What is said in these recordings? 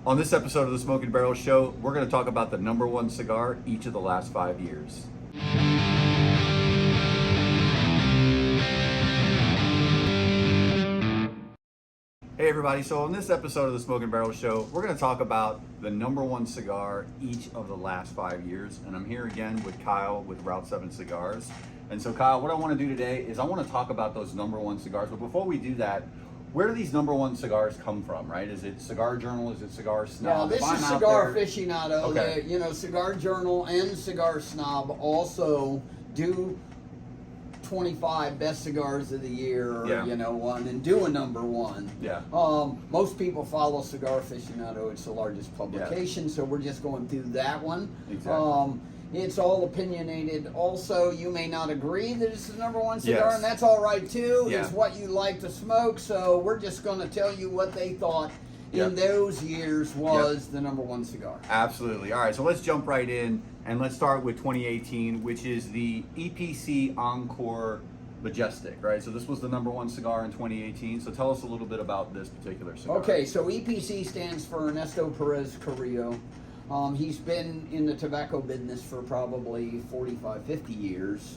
On this episode of the Smoking Barrel Show, we're going to talk about the number one cigar each of the last 5 years. Hey everybody, so on this episode of the Smoking Barrel Show, we're going to talk about the number one cigar each of the last 5 years. And I'm here again with Kyle with Route 7 Cigars. And so Kyle, what I want to do today is I want to talk about those number one cigars. But before we do that, where do these number one cigars come from, right? Is it Cigar Journal? Is it Cigar Snob? Yeah, this is Cigar Aficionado. Okay. Cigar Journal and Cigar Snob also do 25 best cigars of the year, and do a number one. Yeah. Most people follow Cigar Aficionado. It's the largest publication, so we're just going through that one. Exactly. It's all opinionated. Also, you may not agree that it's the number one cigar, Yes. and that's all right too. Yeah. It's what you like to smoke, so we're just going to tell you what they thought in those years was the number one cigar. Absolutely. All right, so let's jump right in, and let's start with 2018, which is the EPC Encore Majestic, right? So this was the number one cigar in 2018. So tell us a little bit about this particular cigar. Okay, so EPC stands for Ernesto Perez-Carrillo. He's been in the tobacco business for probably 45, 50 years.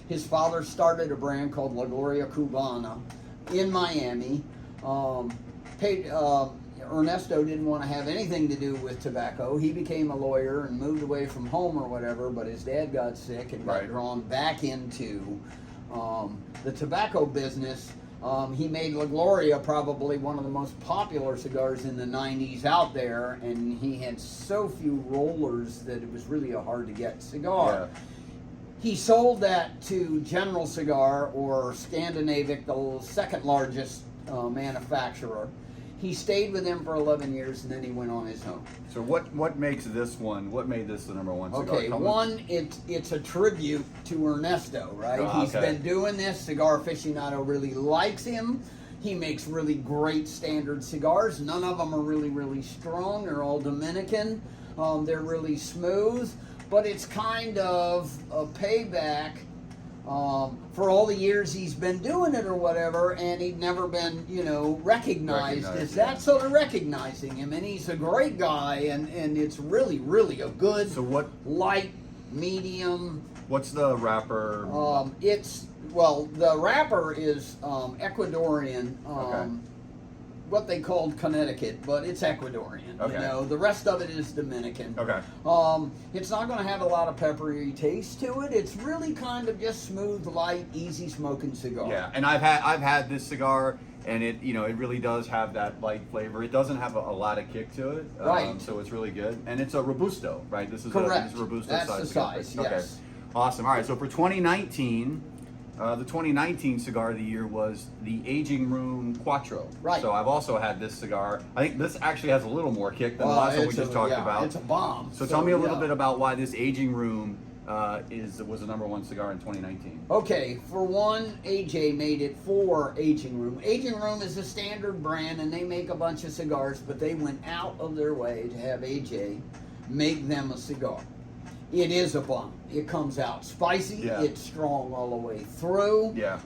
His father started a brand called La Gloria Cubana in Miami. Ernesto didn't want to have anything to do with tobacco. He became a lawyer and moved away from home or whatever, but his dad got sick and got drawn back into the tobacco business. He made La Gloria probably one of the most popular cigars in the 90s out there, and he had so few rollers that it was really a hard to get cigar. Yeah. He sold that to General Cigar, or Scandinavic, the second largest manufacturer. He stayed with them for 11 years, and then he went on his own. So what makes this one, what made this the number one cigar? Okay, one, it's a tribute to Ernesto, right? Oh, He's been doing this. Cigar Aficionado really likes him. He makes really great standard cigars. None of them are really, really strong. They're all Dominican. They're really smooth. But it's kind of a payback for all the years he's been doing it or whatever, and he'd never been, recognized as that. So they're recognizing him, and he's a great guy, and it's really, really a good, light, medium. What's the wrapper? The wrapper is Ecuadorian, what they called Connecticut, but it's Ecuadorian. Okay. The rest of it is Dominican. Okay. It's not going to have a lot of peppery taste to it. It's really kind of just smooth, light, easy smoking cigar. Yeah, and I've had this cigar, and it really does have that light flavor. It doesn't have a lot of kick to it, right? So it's really good, and it's a Robusto, right? This is correct. This is a Robusto That's size. the size. Okay. Yes. Awesome. All right. So for 2019. The 2019 cigar of the year was the Aging Room Quattro. Right. So I've also had this cigar. I think this actually has a little more kick than the last one we just talked about. It's a bomb. So tell me a little bit about why this Aging Room was the number one cigar in 2019. Okay, for one, AJ made it for Aging Room. Aging Room is a standard brand, and they make a bunch of cigars, but they went out of their way to have AJ make them a cigar. It is a bomb. It comes out spicy. Yeah. It's strong all the way through. Yeah.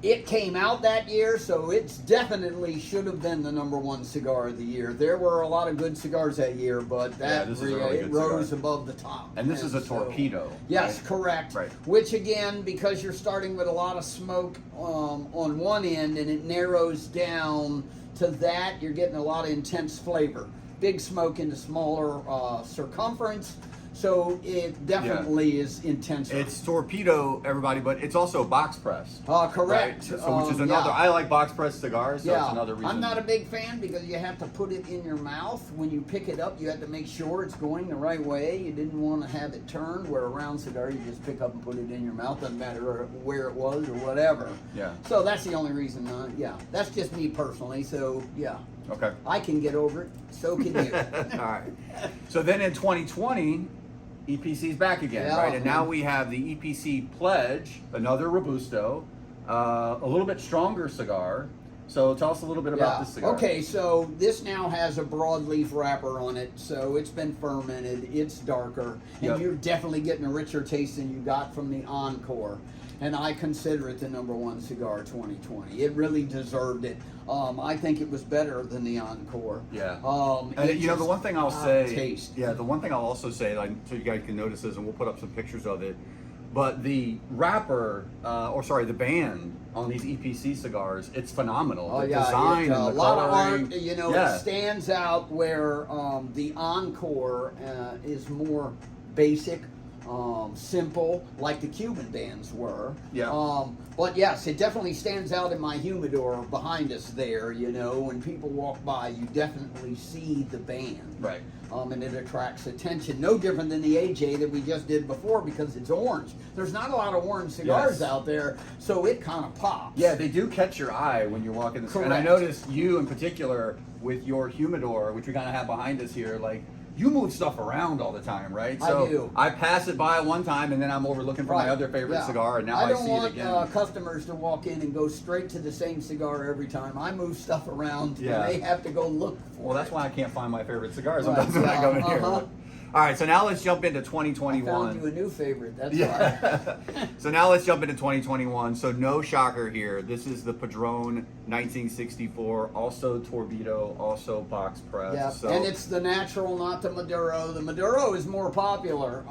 It came out that year, so it's definitely should have been the number one cigar of the year. There were a lot of good cigars that year, but it rose above the top. And this is a torpedo. Yes, right? correct. Right. Which again, because you're starting with a lot of smoke on one end, and it narrows down to that, you're getting a lot of intense flavor. Big smoke into smaller circumference. So it definitely is intense. It's torpedo, everybody, but it's also box press. Correct. Right? So, which is another. I like box press cigars, so it's another reason. I'm not a big fan because you have to put it in your mouth. When you pick it up, you have to make sure it's going the right way. You didn't want to have it turned, where a round cigar, you just pick up and put it in your mouth. Doesn't matter where it was or whatever. Yeah. So that's the only reason. That's just me personally. So, Okay. I can get over it. So can you. All right. So then in 2020, EPC's back again, right? And now we have the EPC Pledge, another Robusto, a little bit stronger cigar. So tell us a little bit about this cigar. Okay, so this now has a broadleaf wrapper on it, so it's been fermented, it's darker, and you're definitely getting a richer taste than you got from the Encore. and I consider it the #1 cigar 2020. It really deserved it. I think it was better than the Encore. Yeah. And And the one thing I'll say, taste. yeah, the one thing I'll also say, like, so you guys can notice this, and we'll put up some pictures of it. But the wrapper, the band on these EPC cigars, it's phenomenal. Oh The yeah, design a and the lot of coloring. art. You know, Yeah. it stands out where the Encore is more basic, simple, like the Cuban bands were. Yeah. But yes, it definitely stands out in my humidor behind us there. You know, when people walk by, you definitely see the band. Right. And it attracts attention. No different than the AJ that we just did before because it's orange. There's not a lot of orange cigars Yes. out there, so it kind of pops. Yeah, they do catch your eye when you're walking the street. And I Correct. noticed you in particular with your humidor, which we kind of have behind us here, like, you move stuff around all the time, right? I So do. I pass it by one time, and then I'm over looking for my Right. other favorite Yeah. cigar, and now I don't see want it again. customers to walk in and go straight to the same cigar every time. I move stuff around, Yeah. and they have to go look for Well, that's it. why I can't find my favorite cigars Right, sometimes when I go in here. uh-huh. All right, so now let's jump into I 2021. found you a new favorite. That's Yeah. why. So now let's jump into 2021. So no shocker here. This is the Padron 1964, also Torpedo, also box press. Yeah, So, and it's the natural, not the Maduro. The Maduro is more popular.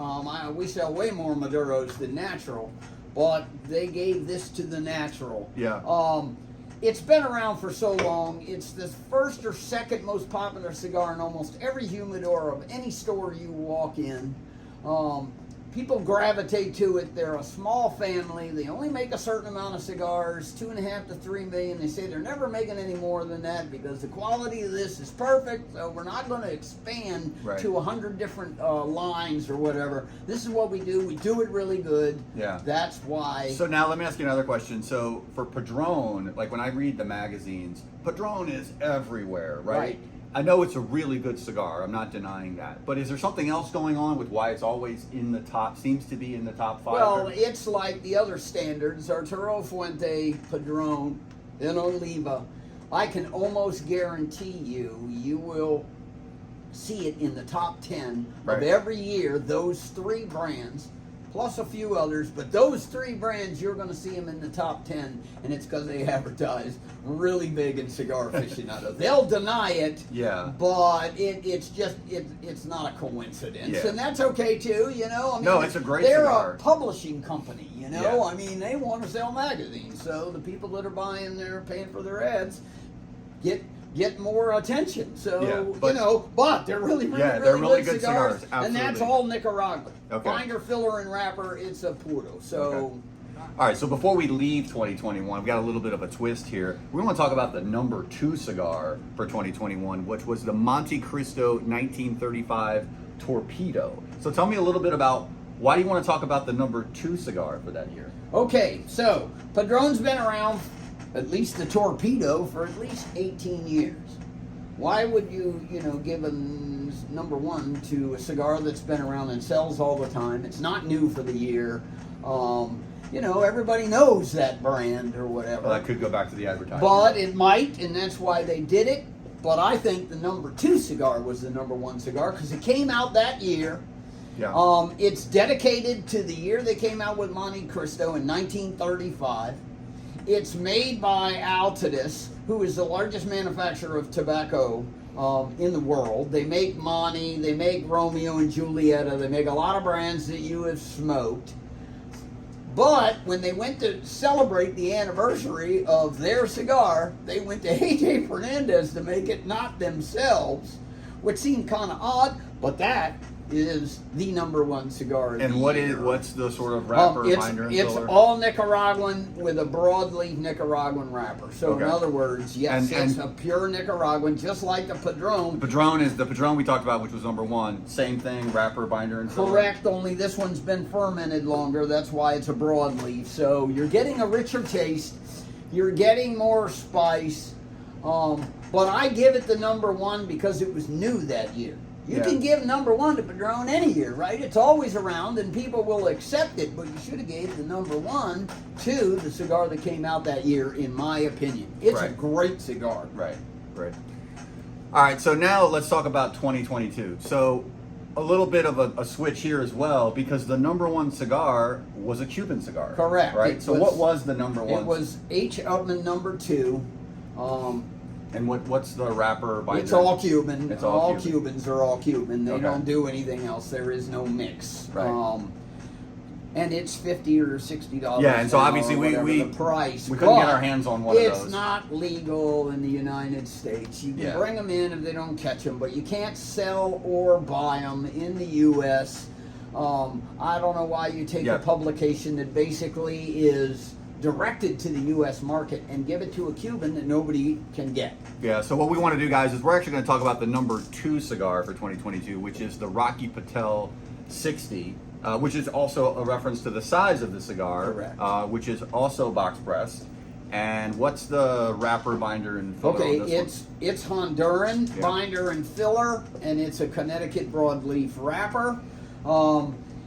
We sell way more Maduros than natural, but they gave this to the natural. Yeah. It's been around for so long. It's the first or second most popular cigar in almost every humidor of any store you walk in. People gravitate to it. They're a small family. They only make a certain amount of cigars, 2.5 to 3 million. They say they're never making any more than that because the quality of this is perfect. So we're not going to expand Right. to 100 different lines or whatever. This is what we do. We do it really good. Yeah. That's why. So now let me ask you another question. So for Padron, like when I read the magazines, Padron is everywhere, right? Right. I know it's a really good cigar. I'm not denying that. But is there something else going on with why it's always in the top, seems to be in the top 5? Well, it's like the other standards, Arturo Fuente, Padron, and Oliva. I can almost guarantee you will see it in the top 10 Right. of every year, those 3 brands, plus a few others, but those 3 brands, you're going to see them in the top 10, and it's because they advertise really big in Cigar Aficionado. They'll deny it, Yeah. but it's not a coincidence, Yeah. and that's okay too, you know. I mean, No, it's a great they're cigar. a publishing company, you know. Yeah. I mean, they want to sell magazines, so the people that are buying, they're paying for their ads, get more attention. So Yeah, but- but they're really Yeah, they're really good good cigars, cigars, and that's absolutely. all Nicaraguan. Okay. Binder, filler, and wrapper. It's a puro. So. Okay. All right, so before we leave 2021, we've got a little bit of a twist here. We want to talk about the number 2 cigar for 2021, which was the Monte Cristo 1935 Torpedo. So tell me a little bit about why do you want to talk about the number 2 cigar for that year? Okay, so Padron's been around, at least the Torpedo, for at least 18 years. Why would you give a number 1 to a cigar that's been around and sells all the time? It's not new for the year. Everybody knows that brand or whatever. Well, that could go back to the advertising. But it might, and that's why they did it. But I think the number 2 cigar was the number 1 cigar because it came out that year. Yeah. It's dedicated to the year they came out with Monte Cristo in 1935. It's made by Altadis, who is the largest manufacturer of tobacco in the world. They make Monte, they make Romeo and Julieta, they make a lot of brands that you have smoked. But when they went to celebrate the anniversary of their cigar, they went to AJ Fernandez to make it not themselves, which seemed kind of odd, but that is the number 1 cigar of and the year. what's the sort of wrapper, binder, and It's filler? all Nicaraguan with a broadleaf Nicaraguan wrapper. So Okay. in other words, yes, And- it's a pure Nicaraguan, just like the Padron. Padron is the Padron we talked about, which was number 1. Same thing, wrapper, binder, and filler. Correct, only this one's been fermented longer. That's why it's a broadleaf. So you're getting a richer taste. You're getting more spice. But I give it the number 1 because it was new that year. You Yeah. can give number 1 to Padron any year, right? It's always around and people will accept it, but you should have gave the number 1 to the cigar that came out that year, in my opinion. It's a Right. great cigar. Right. All right, so now let's talk about 2022. So a little bit of a switch here as well, because the number one cigar was a Cuban cigar. Correct. Right? So what was the number one? It was H. Upmann number 2. And what's the wrapper binder? It's all Cuban. It's all Cuban. Cubans are all Cuban. They Okay. don't do anything else. There is no mix. Right. And it's $50 or $60. Yeah, and so now, obviously or we whatever the price. we couldn't get But our hands on one of those. It's not legal in the United States. You can Yeah. bring them in if they don't catch them, but you can't sell or buy them in the U.S. I don't know why you take Yeah. a publication that basically is directed to the U.S. market and give it to a Cuban that nobody can get. Yeah, so what we want to do, guys, is we're actually going to talk about the number 2 cigar for 2022, which is the Rocky Patel 60, which is also a reference to the size of the cigar, Correct. which is also box pressed. And what's the wrapper, binder, and filler Okay, on this it's Honduran Yeah. binder and filler, and it's a Connecticut broadleaf wrapper.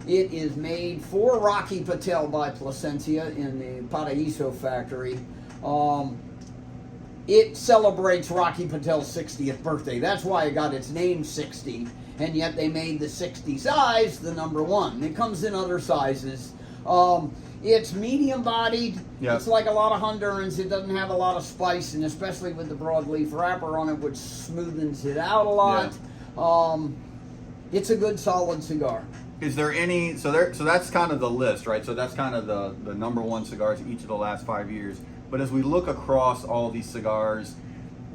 It is made for Rocky Patel by Placencia in the Paraíso factory. It celebrates Rocky Patel's 60th birthday. That's why it got its name 60, and yet they made the 60 size the number 1. It comes in other sizes. It's medium bodied. Yeah. It's like a lot of Hondurans. It doesn't have a lot of spice, and especially with the broadleaf wrapper on it, which smoothens it out a lot. It's a good solid cigar. Is there any, so that's kind of the list, right? So that's kind of the number 1 cigars each of the last 5 years. But as we look across all these cigars,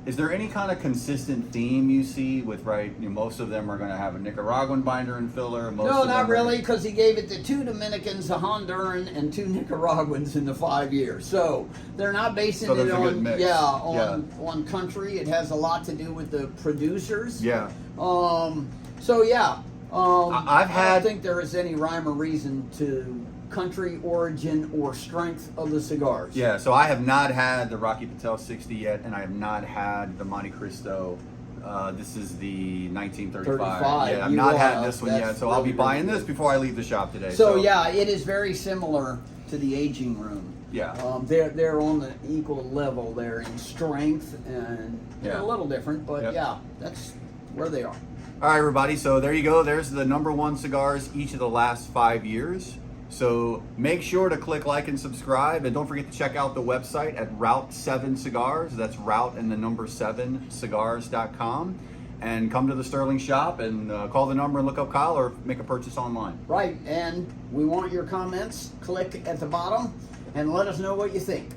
is there any kind of consistent theme you see with, right, most of them are going to have a Nicaraguan binder and filler? No, not really, because he gave it to 2 Dominicans, a Honduran, and 2 Nicaraguans in the 5 years. So they're not basing So it there's a good on, mix. on country. It has a lot to do with the producers. Yeah. So yeah, I've I had- don't think there is any rhyme or reason to country origin or strength of the cigars. Yeah, so I have not had the Rocky Patel 60 yet, and I have not had the Monte Cristo. This is the 1935. 35. Yeah, I've You not will had have. this one That's yet, so I'll be really, buying really this good. before I leave the shop today. So yeah, it is very similar to the aging room. Yeah. They're on the equal level there in strength, and they're Yeah. a little different, but Yep. yeah, that's where they are. All right, everybody. So there you go. There's the number 1 cigars each of the last 5 years. So make sure to click like and subscribe, and don't forget to check out the website at Route 7 Cigars. That's Route and the number 7 cigars.com, and come to the Sterling shop and call the number and look up Kyle, or make a purchase online. Right, and we want your comments. Click at the bottom and let us know what you think.